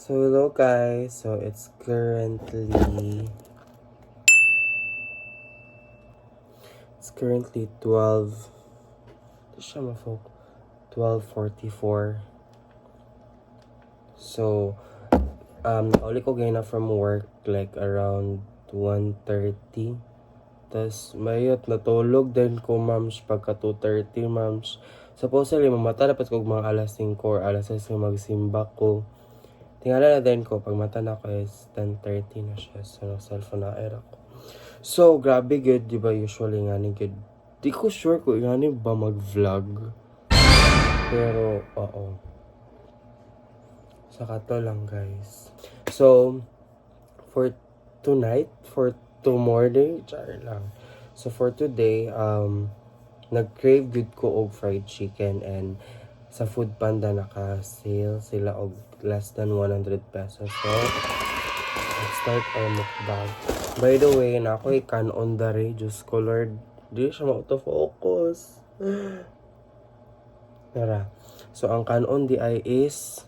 So hello guys, so it's currently 12. Ito siya mafok. 12:44. So nauli ko gaya na from work like around 1:30. Tas mayot natulog din ko mams pagka 2:30 mams. Supposedly mamata dapat ko mga alas 5 or alas 6 na magsimba ko. Tingala na din ko, pag mata na ko is 10:30 na siya. So, cellphone na era ko. So, grabe good, di ba? Usually nga ni good. Di ko sure kung nga ni ba mag-vlog. Pero, oo. Saka to lang, guys. So, for tonight, for tomorrow, char lang. So, for today, nag-crave good ko og fried chicken and sa Food Panda naka-sale sila og less than 100 pesos. So, let's start our mukbang. By the way, na ako kanon dari, Diyos ko Lord. Di siya ma-autofocus. Tara. So, ang kanon di ay is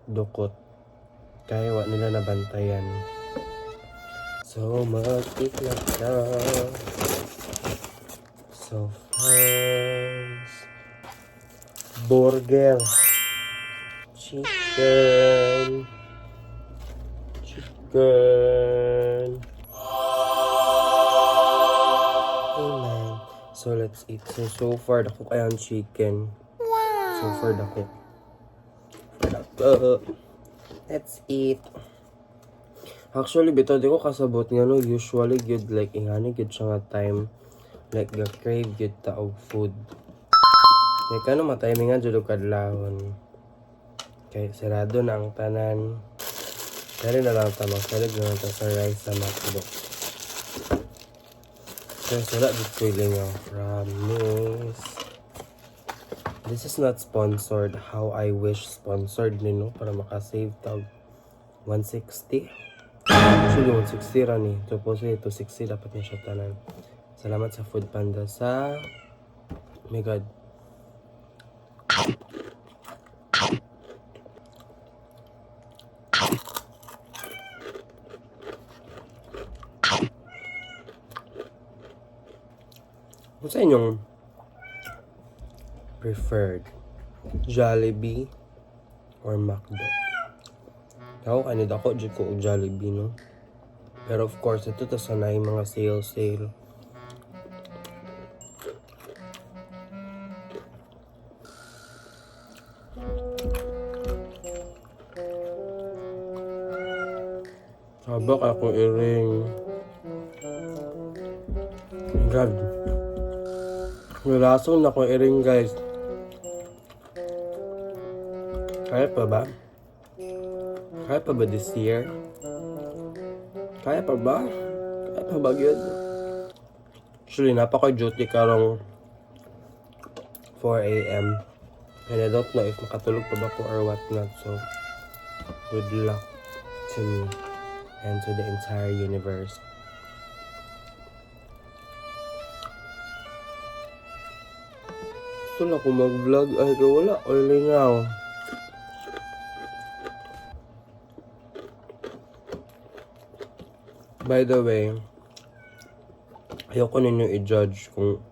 dukot. Kaya wa nila nabantayan. So, mag-tiklat na. So, first, burger, chicken. Amen. So, let's eat. So far, dako kaya ang chicken. Wow. So far, dako. Let's eat. Actually, bitaw di ko kasabot nga no, usually good like ingani good siya nga time. Like, ga-crave good ta og food. Like, ano, mataymi nga dyan kadlawon. Okay, sarado na ang tanan. Kaya na lang ito, magsalig na ito sa rice sa McDo. Kaya sila dito feeling nyo. Promise. This is not sponsored. How I wish sponsored nino para makasave tag 160. Actually, 160 ran eh. Tapos 260 dapat niya siya tanan. Salamat sa Food Panda sa... Oh my God. Kung sa inyong preferred, Jollibee or McDo? Ako, kanid ako, dyan ko Jollibee, no? Pero of course, ito ta sanay mga sale. Sabak akong iring. God. Nilason na akong iring, guys. Kaya pa ba? Kaya pa ba this year? Kaya pa ba? Kaya pa ba yun? Actually, napaka-duty karong 4 a.m. And I don't know if makatulog pa ba ko or what not. So, good luck to me and to the entire universe. Gusto na ako mag-vlog. Ay, wala. Oily nga. By the way, ayoko ninyo i-judge kung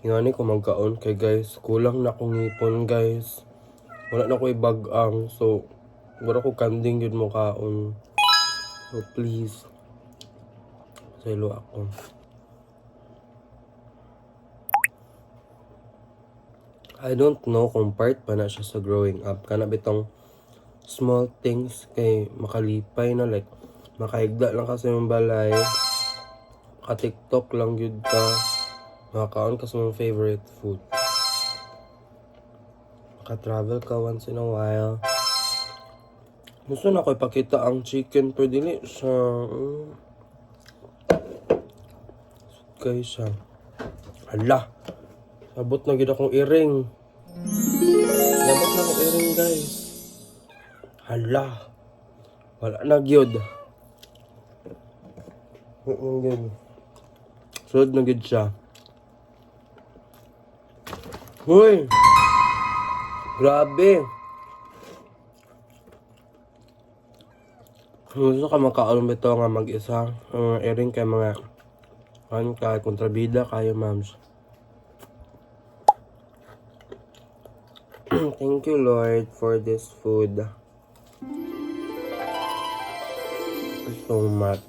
ingani ko magkaon kay guys. Kulang na akong ngipon, guys. Wala na ako ibag-ang. So, wala ko kanding yun mo kaon. So, please. Selo ako. I don't know kung part pa na siya sa growing up. Kana bitong small things kay makalipay na like makaigda lang kasi yung balay. Maka-TikTok lang yun ka. Makakaon ka sa mga favorite food. Maka-travel ka once in a while. Gusto na ko ipakita ang chicken pero dili siya. Kaya siya. Hala! Abot na gid akong iring. Abot na akong iring, guys. Hala. Wala na gyud. Sulod na gyud siya. Hoy! Grabe! Gusto ka magkaon bito nga mag-isa. Ang iring kay mga kay kontrabida kayo, mams. Thank you, Lord, for this food. So much.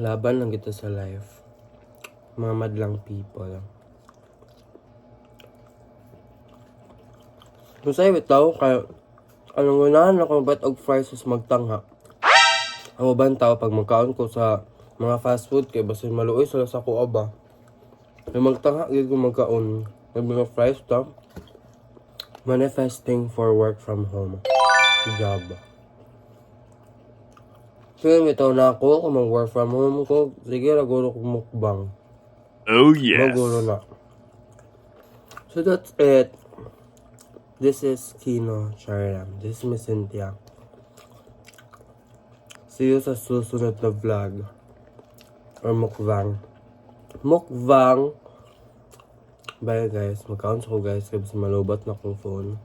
Laban lang kita sa life. Mga madlang people. Kung sa'yo bitaw, kaya anong unahan ako bat og fries sa magtangha. Ang ubang tao pag magkaon ko sa mga fast food kay basta maluoy sila sa kuha ba. May magtangha gid ko magkaon. May mga fries ta. Manifesting for work from home. Job. Kaya bitaw na ako kung mag-work from home ko. Sige, naguro ko mukbang. Oh yes. Maguro na. So that's it. This is Kino Charam. This is Miss Cynthia. See you sa susunod na vlog. Or mukbang. Mukbang! Bye guys. Mag-count ko guys kasi malubat na akong phone.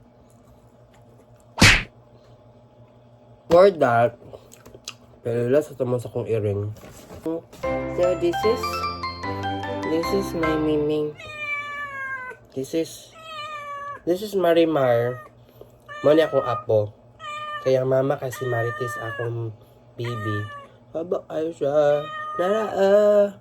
For that, pero last ito mo sa kong earring. So this is my miming. This is Marimar. Mani akong apo. Kaya mama kasi Marites akong baby. Haba kayo siya. Naraa.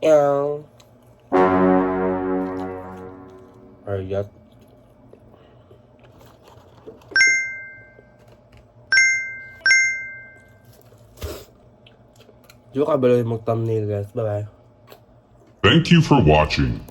Ew. Ayat. Di ba kabalo yung mag-thumbnail guys? Bye-bye. Thank you for watching.